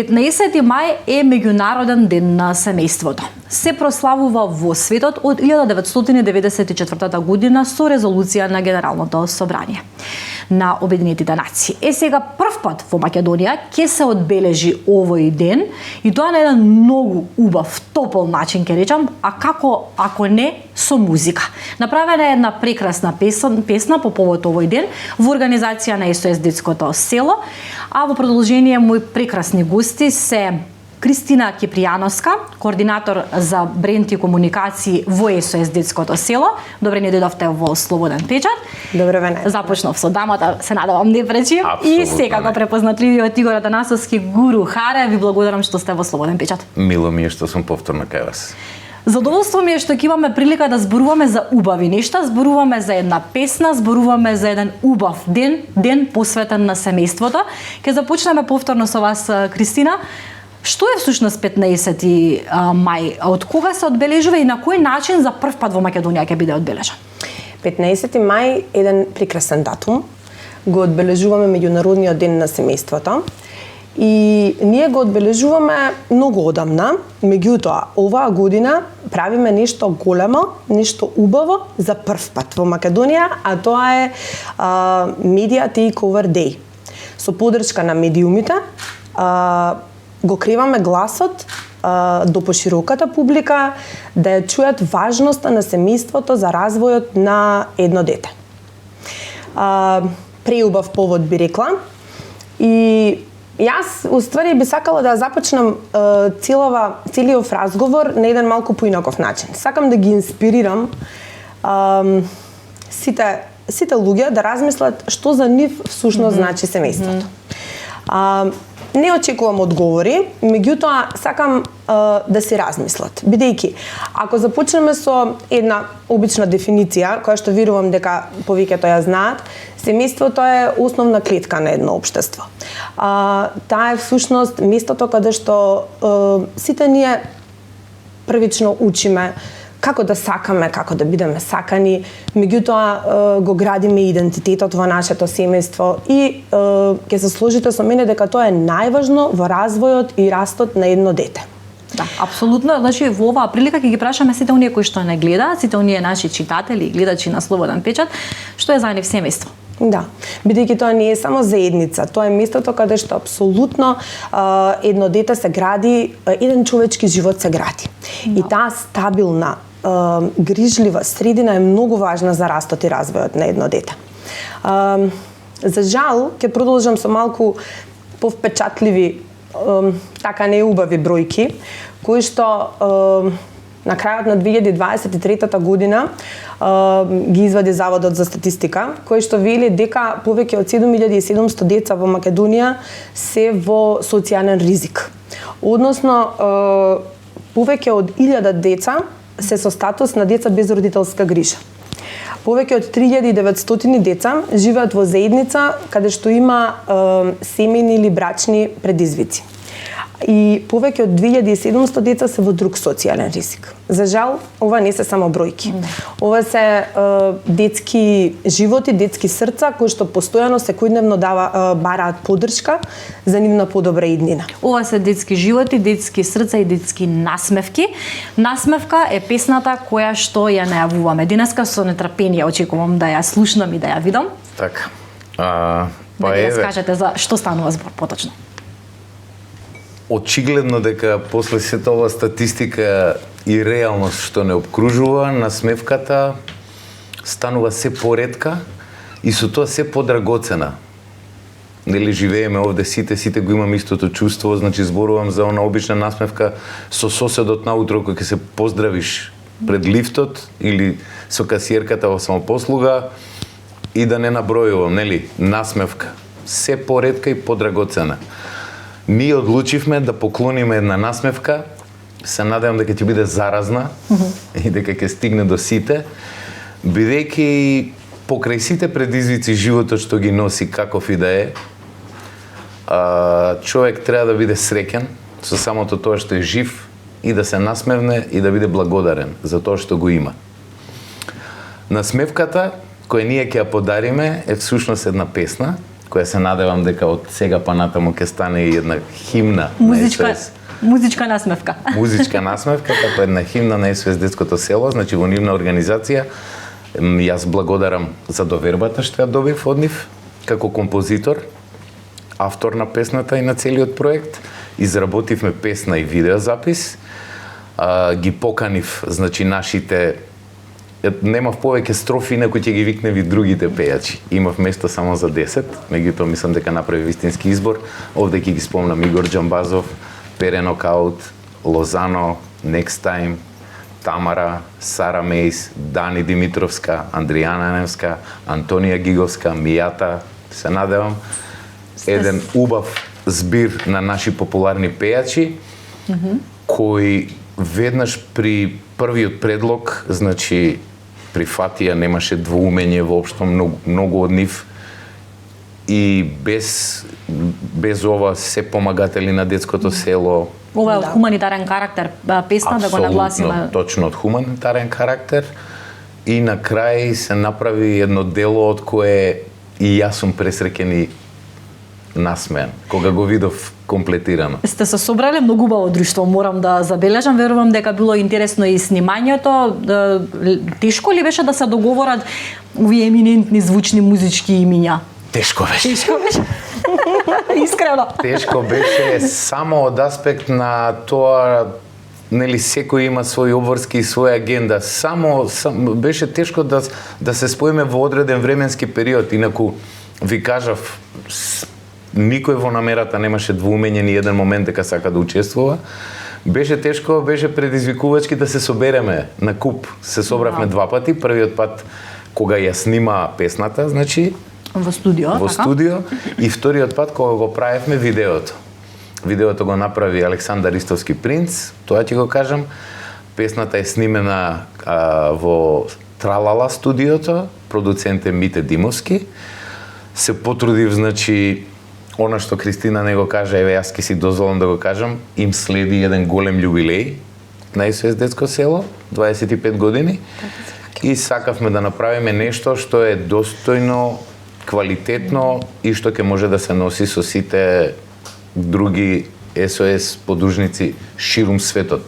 15 мај е меѓународен ден на семејството. Се прославува во светот од 1994 година со резолуција на Генералното собрание на Обединетите нации. Сега првпат во Македонија ќе се одбележи овој ден и тоа на еден многу убав, топол начин ќе речам, а како ако не со музика. Направена е една прекрасна песна по повод овој ден во организација на СОС Детското село, а во продолжение мои прекрасни гости се Кристина Кипријановска, координатор за бренд и комуникации во СОС Детското село. Добре ни дојдовте во Слободен печат. Добре ве. Започнав со дамата, се надевам не пречи. И секако препознатливиот Игор Атанасовски, Гуру Харе, ви благодарам што сте во Слободен печат. Мило ми е што сум повторно кај вас. Задоволство ми е што ќе имаме прилика да зборуваме за убави нешта, зборуваме за една песна, зборуваме за еден убав ден посветен на семејството. Ќе започнеме повторно со вас, Кристина. Што е всушност 15 мај? Од кога се одбележува и на кој начин за прв пат во Македонија ќе биде одбележан? 15 мај е еден прекрасен датум. Го одбележуваме меѓународниот ден на семејството. И ние го одбележуваме многу одамна, меѓутоа оваа година правиме нешто големо, нешто убаво за прв пат во Македонија, а тоа е Media Takeover Day. Со поддршка на медиумите го криваме гласот до пошироката публика да ја чујат важноста на семејството за развојот на едно дете. Преубав повод би рекла. И јас, уствари, би сакала да започнам целиот разговор на еден малку поинаков начин. Сакам да ги инспирирам сите луѓе да размислат што за нив всушност значи семејството. Не очекувам одговори, меѓутоа сакам да си размислат. Бидејќи, ако започнеме со една обична дефиниција, која што верувам дека повеќето ја знаат, семејството е основна клетка на едно општество. Таа е всушност местото каде што сите ние првично учиме како да сакаме, како да бидеме сакани, меѓутоа го градиме идентитетот во нашето семејство и ќе се сложите со мене дека тоа е најважно во развојот и растот на едно дете. Да, апсолутно. Значи, во оваа прилика ќе ги прашаме сите оние кои што не гледаат, сите оние наши читатели и гледачи на Слободен печат, што е за нив семејство. Да, бидејќи тоа не е само заедница, тоа е местото каде што апсолутно едно дете се гради, еден човечки живот се гради. Да. И таа стабилна, грижлива средина е многу важна за растот и развојот на едно дете. За жал, ќе продолжам со малку повпечатливи, така неубави бројки, кои што на крајот на 2023 година ги извади Заводот за статистика, кој што вели дека повеќе од 7700 деца во Македонија се во социјален ризик. Односно, повеќе од 1000 деца се со статус на деца без родителска грижа. Повеќе од 3900 деца живеат во заедница каде што има семејни или брачни предизвици. И повеќе од 2700 деца се во друг социјален ризик. За жал, ова не се само бројки. Ова се детски животи, детски срца кои што постојано секојдневно бараат поддршка за нивна подобра иднина. Ова се детски животи, детски срца и детски насмевки. Насмевка е песната која што ја најавуваме. Денеска со нетрпение очекувам да ја слушнам и да ја видам. Така. Да ви раскажете за што станува збор поточно. Очигледно дека после сета ова статистика и реалност што не обкружува, насмевката станува се поретка и со тоа се подрагоцена. Нели живееме овде сите го имаме истото чувство, значи зборувам за она обична насмевка со соседот наутро кој ќе се поздравиш пред лифтот или со касиерката во самопослуга и да не набројувам, нели, насмевка. Се поретка и подрагоцена. Ние одлучивме да поклониме една насмевка, се надевам дека ќе биде заразна и дека ќе стигне до сите, бидејќи покрај сите предизвици животот што ги носи каков и да е, човек треба да биде среќен со самото тоа што е жив и да се насмевне и да биде благодарен за тоа што го има. Насмевката која ние ќе ја подариме е всушност една песна, која се надевам дека од сега па натаму ќе стане и една химна Музичка насмевка. Музичка насмевка, како една химна на СОС детското село, значи во нивна организација. Јас благодарам за довербата што ја добив од нив како композитор, автор на песната и на целиот проект. Изработивме песна и видеозапис. Ги поканив, значи нашите немав повеќе строфи, инаку ќе ги викневи другите пејачи. Имав место само за 10, меѓутоа мислам дека направи вистински избор. Овде ќе ги спомнам Игор Џамбазов, Пере Нокаут, Лозано, Next Time, Тамара, Сара Мейс, Дани Димитровска, Андријана Немска, Антонија Гиговска, Мијата, се надевам. Еден убав збир на наши популарни пејачи, кои веднаш при првиот предлог, значи прифатија, немаше двоумење воопшто, многу од нив и без ова се помагатели на детското село. Ова е од хуманитарен карактер песна, да го нагласиме. Апсолутно, точно од хуманитарен карактер. И на крај се направи едно дело од кое и јас сум пресреќен и насмеан, кога го видов комплетирано. Сте се собрале многу убаво друштво, морам да забележам. Верувам дека било интересно и снимањето. Тешко ли беше да се договорат овие еминентни звучни музички имиња? Тешко беше. Тешко беше. Искрено. Тешко беше само од аспект на тоа, нели, секој има свој обврски и своја агенда. Само беше тешко да се споиме во одреден временски период, инаку ви кажав, никој во намерата немаше двоумење ни еден момент дека сака да учествува. Беше тешко, беше предизвикувачки да се собереме на куп. Се собравме два пати. Првиот пат кога ја снима песната, значи во студио, во студио, и вториот пат кога го правевме видеото. Видеото го направи Александар Истовски принц, тоа ќе го кажам. Песната е снимена во Тралала студиото, продуцент е Мите Димовски. Се потрудив, значи, она што Кристина не го кажа, еве јас ќе си дозволам да го кажам, им следи еден голем јубилеј на СОС детско село, 25 години, и сакавме да направиме нешто што е достојно, квалитетно и што ќе може да се носи со сите други СОС подружници ширум светот.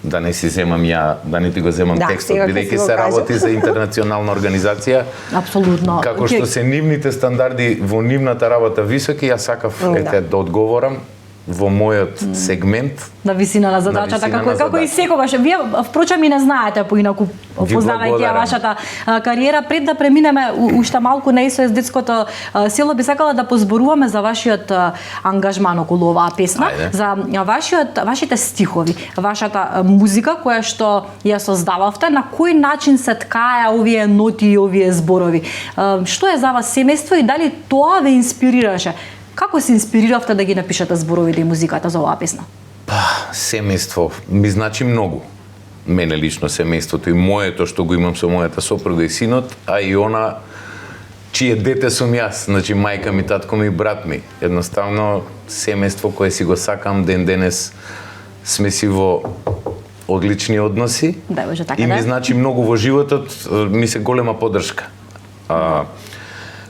Да не си земам да не ти го земам текстот, бидејќи се работи за интернационална организација. Апсолутно. Како што се нивните стандарди во нивната работа високи, јас сакав да одговорам во мојот сегмент на висина на задачата, како и секогаш. Вие впрочем и не знаете поинаку, познавајќи ја вашата кариера. Пред да преминеме уште малку на СОС детското село, би сакала да позборуваме за вашиот ангажман околу оваа песна, за вашите стихови, вашата музика која што ја создававте, на кој начин се ткаја овие ноти и овие зборови. Што е за вас семејство и дали тоа ве инспирираше? Како се инспириравте да ги напишете зборовите и музиката за оваа песна? Семејство ми значи многу. Мене лично семејството и моето што го имам со мојата сопруга и синот, а и она чие дете сум јас, значи мајка ми, татко ми и брат ми. Едноставно семејство кое си го сакам ден денес, сме си во одлични односи. Да, може така, и ми значи многу во животот, ми се голема поддршка.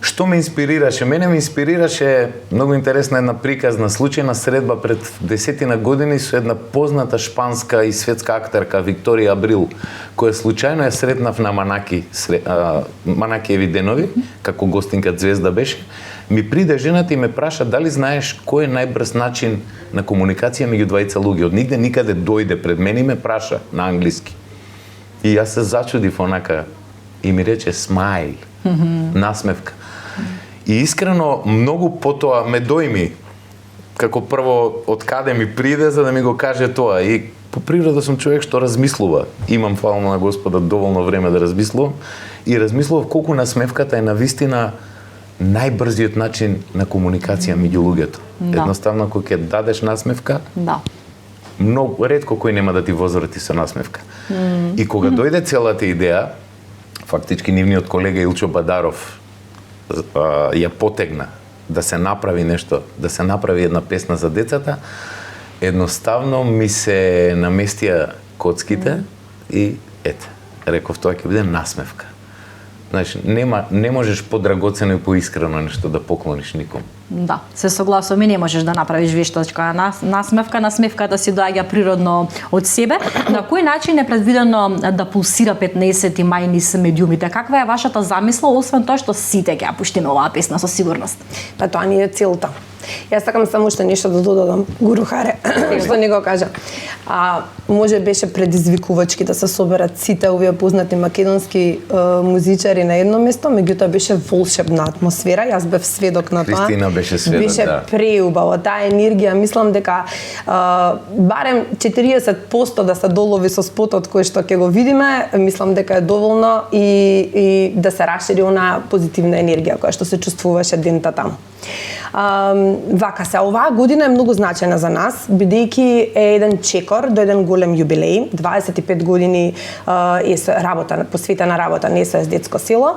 Што ме инспирираше? Мене ме инспирираше многу интересна една приказна случајна средба пред 10 години со една позната шпанска и светска актерка Викторија Абрил, која случајно ја сретнав на Манакиеви денови, како гостинка звезда беше. Ми приде жената и ме праша дали знаеш кој е најбрз начин на комуникација меѓу двајца луѓе. Од нигде никаде дојде пред мене и ме праша на англиски. И јас се зачудив онака и ми рече смайл, насмевка. И искрено многу потоа ме дојми како прво од каде ми приде за да ми го каже тоа. И по природа сум човек што размислува. Имам, фала на Господа, доволно време да размислувам и размислував колку насмевката е навистина најбрзиот начин на комуникација меѓу луѓето. Едноставно кога ќе дадеш насмевка, многу ретко кој нема да ти возврати со насмевка. И кога дојде целата идеја, фактички нивниот колега Илчо Бадаров ја потегна да се направи нешто, да се направи една песна за децата, едноставно ми се наместија коцките и ете, реков тоа ќе биде насмевка. Значи, не можеш подрагоцено и поискрено нешто да поклониш никому. Да, се согласувам, и не можеш да направиш вештачка насмевка, насмевката си доаѓа природно од себе. На кој начин е предвидено да пулсира 15 мај низ медиумите? Каква е вашата замисла, освен тоа што сите ќе ја пуштиме оваа песна со сигурност? Па тоа ни е целта. Јас сакам само уште нешто да додадам. Гуру Харе, што не го кажа. Може беше предизвикувачки да се соберат сите овие познати македонски музичари на едно место, меѓутоа беше волшебна атмосфера. Јас бев сведок на тоа. Христина беше сведок, беше да. преубаво. Таа енергија, мислам дека барем 40% да се долови со спотот кој што ќе го видиме, мислам дека е доволно и да се расшири онаа позитивна енергија која што се чувствуваше дента таму. Вака се, оваа година е многу значајна за нас, бидејќи е еден чекор до еден голем јубилеј, 25 години работа, посветена работа на СОС детско село.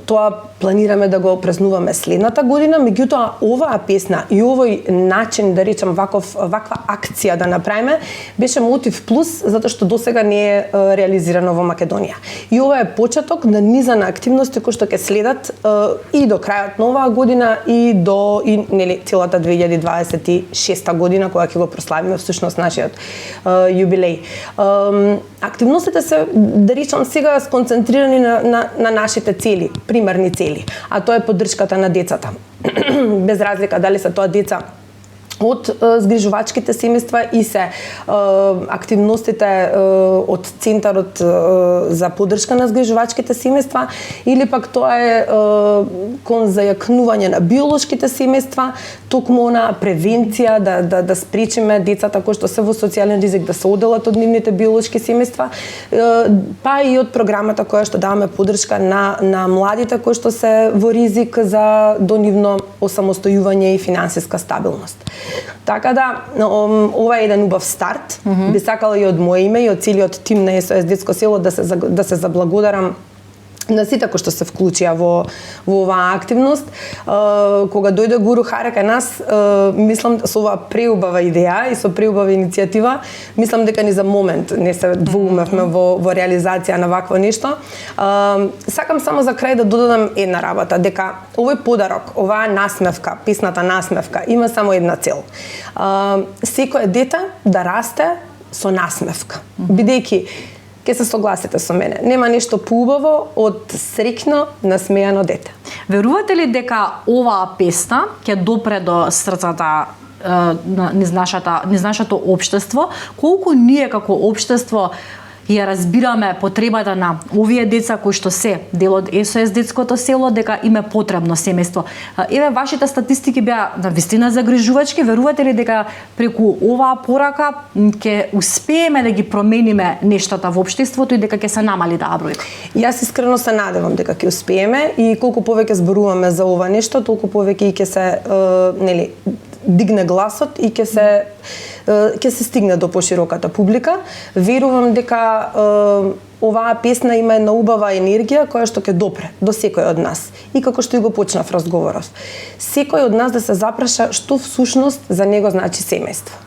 Тоа планираме да го празнуваме следната година, меѓутоа оваа песна и овој начин, да речам, ваква акција да направиме, беше мотив плюс, затоа што досега не е реализирано во Македонија. И ова е почеток на низа на активности кои што ќе следат и до крајот на оваа година и до нели целата 2026 година кога ќе го прославиме всушност нашиот јубилеј. Активностите се, да речам сега, сконцентрирани на нашите цели, примерни цели, а тоа е поддршката на децата. Без разлика дали се тоа деца од згрижувачките семејства и се активностите од Центарот за поддршка на згрижувачките семејства, или пак тоа е кон зајакнување на биолошките семејства, токму на превенција, да спречиме децата кои што се во социјален ризик да се оделат од нивните биолошки семејства, па и од програмата која што даваме поддршка на младите кои што се во ризик за до нивно осамостојување и финансиска стабилност. Така да, ова е еден убав старт. Би сакала и од моје име и од целиот тим на СОС детско село да се заблагодарам на сите кои што се вклучија во оваа активност. Кога дојде Гуру Харе кај нас, мислам со оваа преубава идеја и со преубава иницијатива, мислам дека ни за момент не се двоумевме во реализација на вакво нешто. Сакам само за крај да додадам една работа, дека овој подарок, оваа насмевка, песната насмевка, има само една цел. Секое дете да расте со насмевка, бидејќи ќе се согласите со мене. Нема нешто поубаво од среќно, насмејано дете. Верувате ли дека оваа песна ќе допре до срцата низ нашето општество? Колку ние како општество ја разбираме потребата на овие деца кои што се дел од СОС детското село, дека им е потребно семејство. Еве, вашите статистики беа навистина загрижувачки. Верувате ли дека преку оваа порака ќе успееме да ги промениме нештата во општеството и дека ќе се намали таа бројка? Јас искрено се надевам дека ќе успееме и колку повеќе зборуваме за ова нешто, толку повеќе и ќе се дигне гласот и ќе се стигне до пошироката публика. Верувам дека оваа песна има една убава енергија која што ќе допре до секој од нас. И како што и го почнав разговорот. Секој од нас да се запраша што всушност за него значи семејство.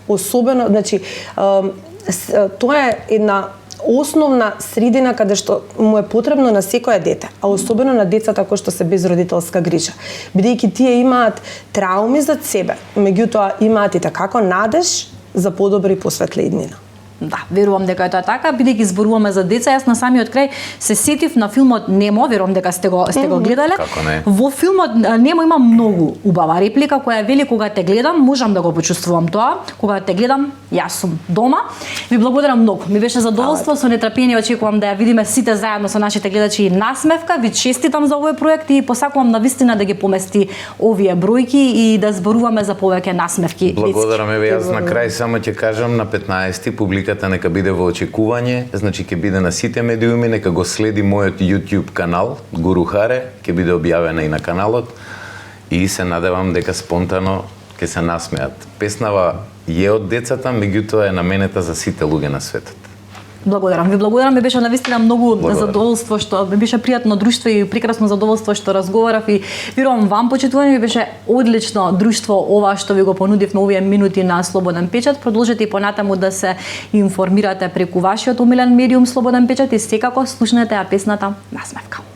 Особено, значи, тоа е една основна средина каде што му е потребно на секое дете, а особено на децата кои што се без родителска грижа. Бидејќи тие имаат трауми зад себе, меѓутоа имаат и такако надеж за подобра и посветла иднина. Да, верувам дека е тоа така, бидејќи зборуваме за деца. Јас на самиот крај се сетив на филмот Немо, верувам дека сте го гледале. Како не? Во филмот Немо има многу убава реплика која вели: кога те гледам, можам да го почувствувам тоа, кога те гледам, јас сум дома. Ви благодарам многу. Ми беше задоволство, со нетрпение очекувам да ја видиме сите заедно со нашите гледачи и насмевка. Ви честитам за овој проект и посакувам навистина да ги помести овие бројки и да зборуваме за повеќе насмевки. Благодарам, еве јас на крај само ќе кажам на 15-ти публиката нека биде во очекување, значи ќе биде на сите медиуми, нека го следи мојот YouTube канал Гуру Харе, ќе биде објавена и на каналот и се надевам дека спонтано ќе се насмеат. Песнава е од децата, меѓутоа е наменета за сите луѓе на светот. Благодарам ви, ми беше навистина многу Благодарам. задоволство што ми беше пријатно друштво и прекрасно задоволство што разговарав и верувам вам почитувани ми беше одлично друштво ова што ви го понудив на овие минути на Слободен печат. Продолжете и понатаму да се информирате преку вашиот омилен медиум Слободен печат и секако слушнете ја песната Насмевка.